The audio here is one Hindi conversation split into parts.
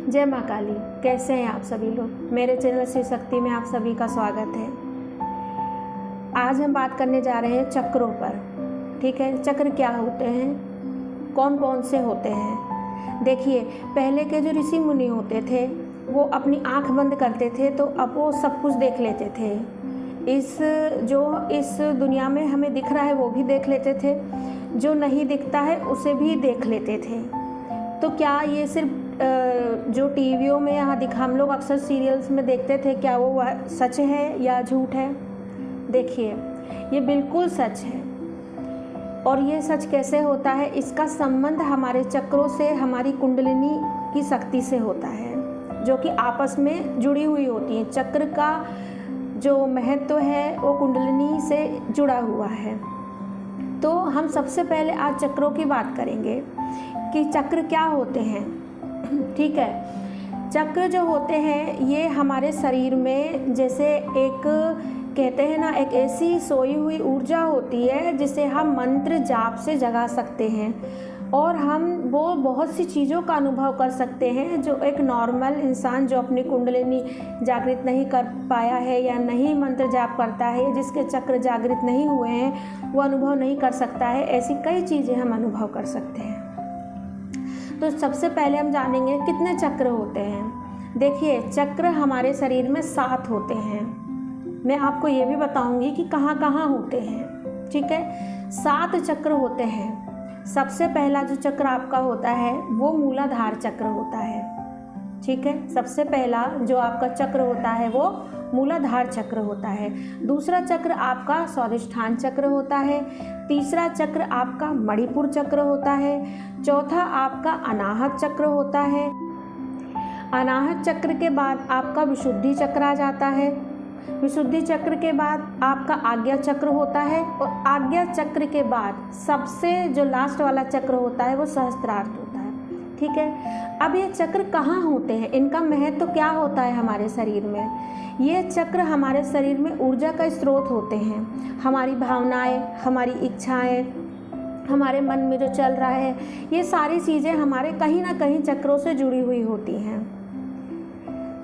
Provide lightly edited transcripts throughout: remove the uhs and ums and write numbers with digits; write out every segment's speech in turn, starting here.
जय माँ काली। कैसे हैं आप सभी लोग? मेरे चैनल शिव शक्ति में आप सभी का स्वागत है। आज हम बात करने जा रहे हैं चक्रों पर। ठीक है, चक्र क्या होते हैं, कौन कौन से होते हैं। देखिए, पहले के जो ऋषि मुनि होते थे वो अपनी आंख बंद करते थे तो अब वो सब कुछ देख लेते थे। इस दुनिया में हमें दिख रहा है वो भी देख लेते थे, जो नहीं दिखता है उसे भी देख लेते थे। तो क्या ये सिर्फ जो टीवियों में हम लोग अक्सर सीरियल्स में देखते थे, क्या वो सच है या झूठ है? देखिए, ये बिल्कुल सच है। और ये सच कैसे होता है? इसका संबंध हमारे चक्रों से, हमारी कुंडलिनी की शक्ति से होता है, जो कि आपस में जुड़ी हुई होती है। चक्र का जो महत्व है वो कुंडलिनी से जुड़ा हुआ है। तो हम सबसे पहले आज चक्रों की बात करेंगे कि चक्र क्या होते हैं। ठीक है, चक्र जो होते हैं ये हमारे शरीर में जैसे एक कहते हैं ना, एक ऐसी सोई हुई ऊर्जा होती है जिसे हम मंत्र जाप से जगा सकते हैं और हम वो बहुत सी चीज़ों का अनुभव कर सकते हैं जो एक नॉर्मल इंसान जो अपनी कुंडलिनी जागृत नहीं कर पाया है या नहीं मंत्र जाप करता है, जिसके चक्र जागृत नहीं हुए हैं, वो अनुभव नहीं कर सकता है। ऐसी कई चीज़ें हम अनुभव कर सकते हैं। तो सबसे पहले हम जानेंगे कितने चक्र होते हैं। देखिए, चक्र हमारे शरीर में 7 होते हैं। मैं आपको ये भी बताऊंगी कि कहाँ कहाँ होते हैं। ठीक है, 7 चक्र होते हैं। सबसे पहला जो चक्र आपका होता है वो मूलाधार चक्र होता है। ठीक है, सबसे पहला जो आपका चक्र होता है वो मूलाधार चक्र होता है। दूसरा चक्र आपका स्वादिष्ठान चक्र होता है। तीसरा चक्र आपका मणिपुर चक्र होता है। चौथा आपका अनाहत चक्र होता है। अनाहत चक्र के बाद आपका विशुद्धि चक्र आ जाता है। विशुद्धि चक्र के बाद आपका आज्ञा चक्र होता है और आज्ञा चक्र के बाद सबसे जो लास्ट वाला चक्र होता है वो सहस्त्रार्थ होता है। ठीक है, अब ये चक्र कहाँ होते हैं, इनका महत्व तो क्या होता है हमारे शरीर में? ये चक्र हमारे शरीर में ऊर्जा का स्रोत होते हैं। हमारी भावनाएं, हमारी इच्छाएं, हमारे मन में जो चल रहा है, ये सारी चीज़ें हमारे कहीं ना कहीं चक्रों से जुड़ी हुई होती हैं।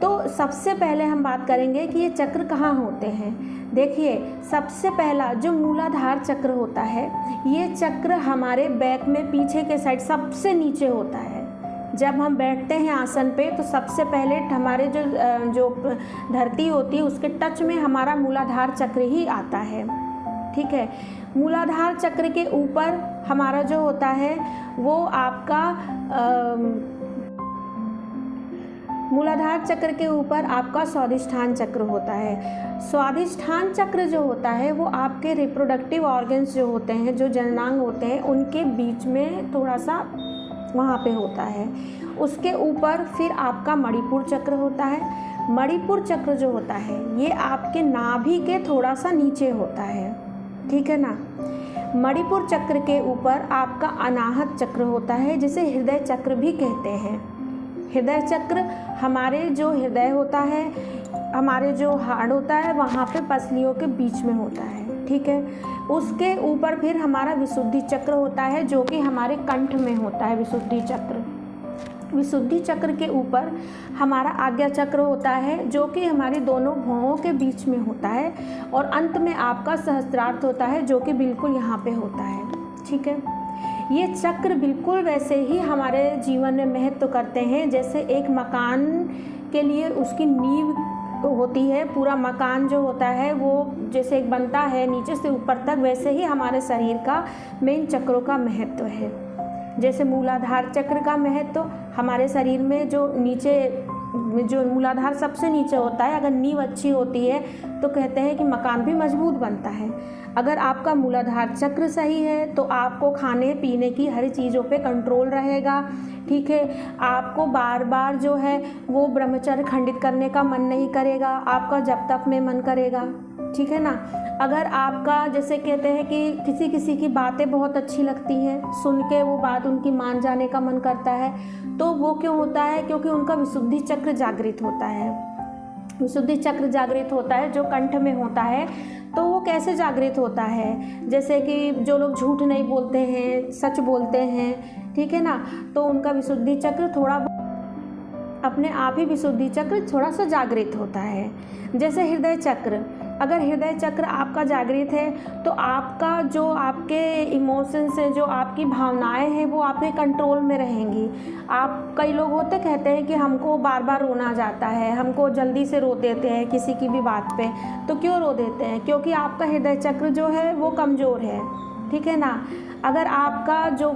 तो सबसे पहले हम बात करेंगे कि ये चक्र कहाँ होते हैं। देखिए, सबसे पहला जो मूलाधार चक्र होता है, ये चक्र हमारे बैक में पीछे के साइड सबसे नीचे होता है। जब हम बैठते हैं आसन पे तो सबसे पहले हमारे जो धरती होती है उसके टच में हमारा मूलाधार चक्र ही आता है। ठीक है, मूलाधार चक्र के ऊपर हमारा जो होता है वो आपका मूलाधार चक्र के ऊपर आपका स्वादिष्ठान चक्र होता है। स्वादिष्ठान चक्र जो होता है वो आपके रिप्रोडक्टिव ऑर्गन्स जो होते हैं, जो जननांग होते हैं, उनके बीच में थोड़ा सा वहाँ पे होता है। उसके ऊपर फिर आपका मणिपुर चक्र होता है। मणिपुर चक्र जो होता है ये आपके नाभि के थोड़ा सा नीचे होता है। ठीक है ना। मणिपुर चक्र के ऊपर आपका अनाहत चक्र होता है, जिसे हृदय चक्र भी कहते हैं। हृदय चक्र हमारे जो हृदय होता है, हमारे जो हार्ट होता है, वहाँ पे पसलियों के बीच में होता है। ठीक है, उसके ऊपर फिर हमारा विशुद्धि चक्र होता है जो कि हमारे कंठ में होता है। विशुद्धि चक्र, विशुद्धि चक्र के ऊपर हमारा आज्ञा चक्र होता है जो कि हमारी दोनों भौहों के बीच में होता है। और अंत में आपका सहस्त्रार्थ होता है जो कि बिल्कुल यहाँ पे होता है। ठीक है, ये चक्र बिल्कुल वैसे ही हमारे जीवन में महत्व करते हैं जैसे एक मकान के लिए उसकी नींव होती है। पूरा मकान जो होता है वो जैसे एक बनता है नीचे से ऊपर तक, वैसे ही हमारे शरीर का मेन चक्रों का महत्व है। जैसे मूलाधार चक्र का महत्व हमारे शरीर में जो मूलाधार सबसे नीचे होता है, अगर नींव अच्छी होती है तो कहते हैं कि मकान भी मजबूत बनता है। अगर आपका मूलाधार चक्र सही है तो आपको खाने पीने की हर चीज़ों पे कंट्रोल रहेगा। ठीक है, आपको बार बार जो है वो ब्रह्मचर्य खंडित करने का मन नहीं करेगा, आपका जप तप में मन करेगा। ठीक है ना। अगर आपका जैसे कहते हैं कि किसी किसी की बातें बहुत अच्छी लगती हैं, सुन के वो बात उनकी मान जाने का मन करता है, तो वो क्यों होता है? क्योंकि उनका विशुद्धि चक्र जागृत होता है। विशुद्धि चक्र जागृत होता है जो कंठ में होता है। तो वो कैसे जागृत होता है? जैसे कि जो लोग झूठ नहीं बोलते हैं, सच बोलते हैं, ठीक है ना, तो उनका विशुद्धि चक्र थोड़ा अपने आप ही विशुद्धि चक्र थोड़ा सा जागृत होता है। जैसे हृदय चक्र, अगर हृदय चक्र आपका जागृत है तो आपका जो आपके इमोशंस हैं, जो आपकी भावनाएं हैं, वो आपके कंट्रोल में रहेंगी। आप कई लोग होते कहते हैं कि हमको बार बार रोना जाता है, हमको जल्दी से रो देते हैं किसी की भी बात पे। तो क्यों रो देते हैं? क्योंकि आपका हृदय चक्र जो है वो कमज़ोर है, ठीक है ना। अगर आपका जो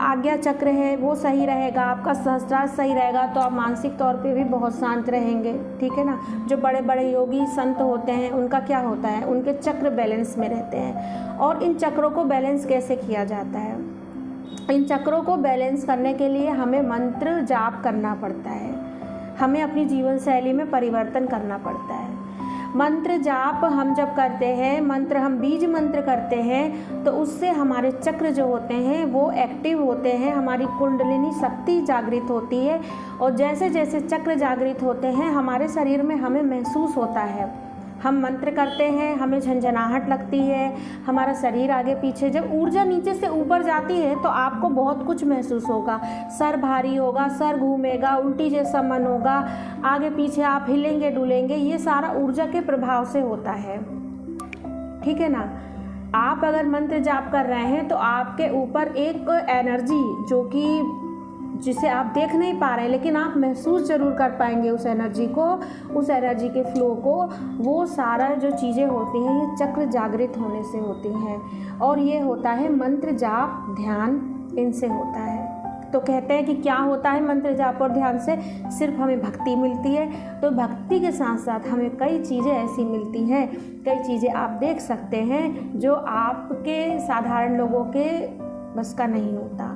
आज्ञा चक्र है वो सही रहेगा, आपका सहस्त्रार सही रहेगा, तो आप मानसिक तौर पे भी बहुत शांत रहेंगे, ठीक है ना। जो बड़े बड़े योगी संत होते हैं उनका क्या होता है, उनके चक्र बैलेंस में रहते हैं। और इन चक्रों को बैलेंस कैसे किया जाता है? इन चक्रों को बैलेंस करने के लिए हमें मंत्र जाप करना पड़ता है, हमें अपनी जीवन शैली में परिवर्तन करना पड़ता है। मंत्र जाप हम जब करते हैं, मंत्र हम बीज मंत्र करते हैं, तो उससे हमारे चक्र जो होते हैं वो एक्टिव होते हैं, हमारी कुंडलिनी शक्ति जागृत होती है। और जैसे जैसे चक्र जागृत होते हैं हमारे शरीर में हमें महसूस होता है, हम मंत्र करते हैं हमें झंझनाहट लगती है, हमारा शरीर आगे पीछे, जब ऊर्जा नीचे से ऊपर जाती है तो आपको बहुत कुछ महसूस होगा। सर भारी होगा, सर घूमेगा, उल्टी जैसा मन होगा, आगे पीछे आप हिलेंगे डुलेंगे, ये सारा ऊर्जा के प्रभाव से होता है, ठीक है ना। आप अगर मंत्र जाप कर रहे हैं तो आपके ऊपर एक एनर्जी जो कि जिसे आप देख नहीं पा रहे हैं लेकिन आप महसूस ज़रूर कर पाएंगे उस एनर्जी को, उस एनर्जी के फ्लो को, वो सारा जो चीज़ें होती हैं ये चक्र जागृत होने से होती हैं। और ये होता है मंत्र जाप ध्यान, इनसे होता है। तो कहते हैं कि क्या होता है मंत्र जाप और ध्यान से? सिर्फ हमें भक्ति मिलती है। तो भक्ति के साथ साथ हमें कई चीज़ें ऐसी मिलती हैं, कई चीज़ें आप देख सकते हैं जो आपके साधारण लोगों के बस का नहीं होता।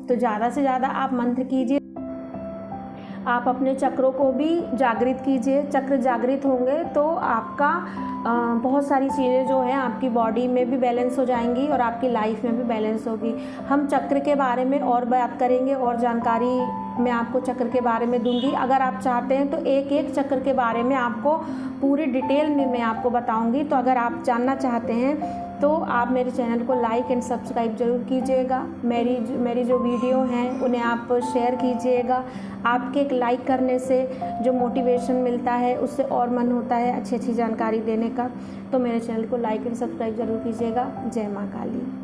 तो ज़्यादा से ज़्यादा आप मंत्र कीजिए, आप अपने चक्रों को भी जागृत कीजिए। चक्र जागृत होंगे तो आपका बहुत सारी चीज़ें जो हैं आपकी बॉडी में भी बैलेंस हो जाएंगी और आपकी लाइफ में भी बैलेंस होगी। हम चक्र के बारे में और बात करेंगे और जानकारी मैं आपको चक्र के बारे में दूंगी। अगर आप चाहते हैं तो एक एक चक्र के बारे में आपको पूरी डिटेल में मैं आपको बताऊंगी। तो अगर आप जानना चाहते हैं तो आप मेरे चैनल को लाइक एंड सब्सक्राइब ज़रूर कीजिएगा। मेरी जो वीडियो हैं उन्हें आप शेयर कीजिएगा। आपके एक लाइक करने से जो मोटिवेशन मिलता है उससे और मन होता है अच्छी अच्छी जानकारी देने का। तो मेरे चैनल को लाइक एंड सब्सक्राइब ज़रूर कीजिएगा। जय माँ काली।